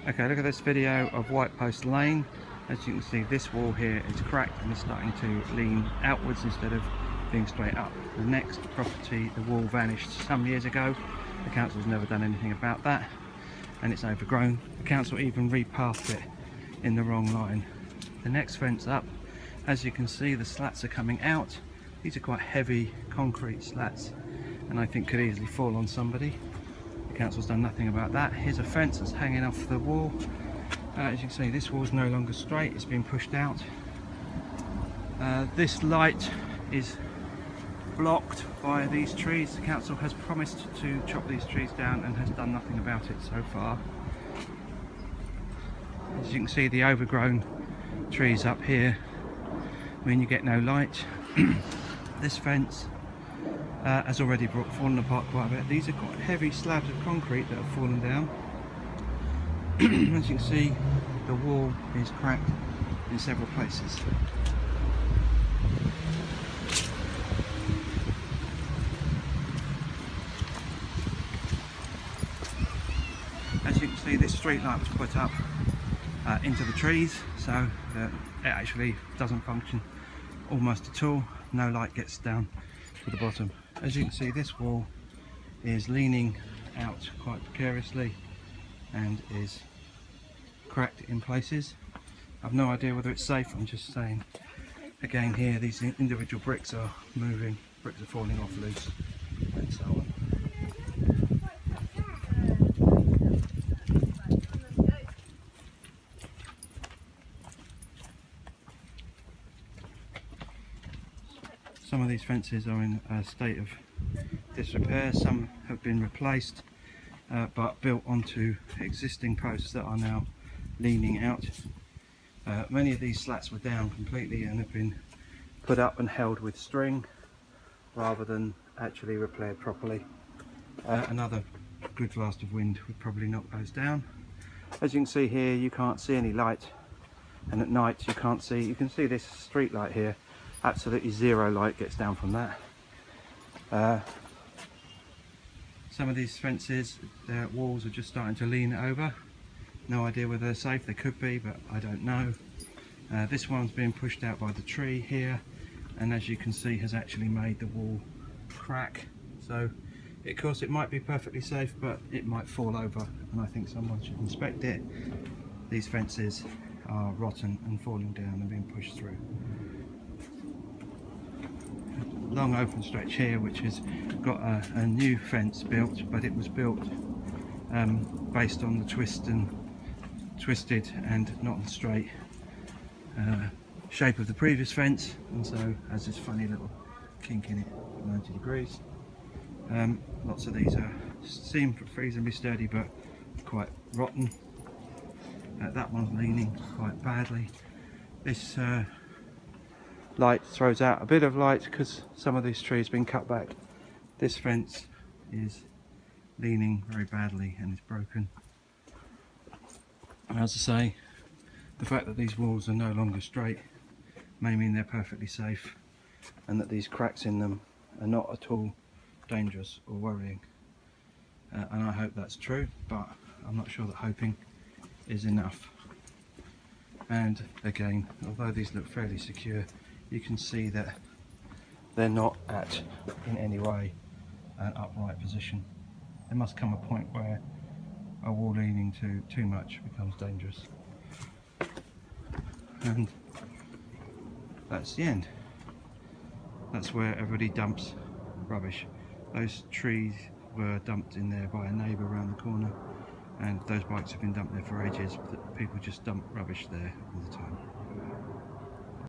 Okay, look at this video of Whitepost Lane. As you can see, this wall here is cracked and is starting to lean outwards instead of being straight up. The next property, the wall vanished some years ago. The council's never done anything about that, and it's overgrown. The council even repathed it in the wrong line. The next fence up, as you can see, the slats are coming out. These are quite heavy concrete slats, and I think could easily fall on somebody. The council's done nothing about that. Here's a fence that's hanging off the wall. As you can see, this wall's no longer straight, it's been pushed out. This light is blocked by these trees. The council has promised to chop these trees down and has done nothing about it so far. As you can see, the overgrown trees up here mean you get no light. This fence has already fallen apart quite a bit. These are quite heavy slabs of concrete that have fallen down. As you can see, the wall is cracked in several places. As you can see, this street light was put up into the trees, so that it actually doesn't function almost at all. No light gets down to the bottom. As you can see, this wall is leaning out quite precariously and is cracked in places. I've no idea whether it's safe. I'm just saying, again, here these individual bricks are moving, bricks are falling off loose, and so on. Some of these fences are in a state of disrepair. Some have been replaced but built onto existing posts that are now leaning out. Many of these slats were down completely and have been put up and held with string rather than actually repaired properly. Another good blast of wind would probably knock those down. As you can see here, you can't see any light, and at night you can't see. You can see this street light here. Absolutely zero light gets down from that. Some of these fences, their walls are just starting to lean over. No idea whether they're safe. They could be, but I don't know. This one's being pushed out by the tree here, and as you can see, has actually made the wall crack. So, of course, it might be perfectly safe, but it might fall over, and I think someone should inspect it. These fences are rotten and falling down and being pushed through. Long open stretch here which has got a new fence built, but it was built based on the twisted and not straight shape of the previous fence, and so has this funny little kink in it at 90 degrees. Lots of these seem reasonably sturdy but quite rotten. That one's leaning quite badly. This light throws out a bit of light because some of this tree has been cut back. This fence is leaning very badly and is broken. As I say, the fact that these walls are no longer straight may mean they're perfectly safe, and that these cracks in them are not at all dangerous or worrying. And I hope that's true, but I'm not sure that hoping is enough. And again, although these look fairly secure, you can see that they're not in any way an upright position. There must come a point where a wall leaning too much becomes dangerous. And that's the end. That's where everybody dumps rubbish. Those trees were dumped in there by a neighbour around the corner, and those bikes have been dumped there for ages, but people just dump rubbish there all the time.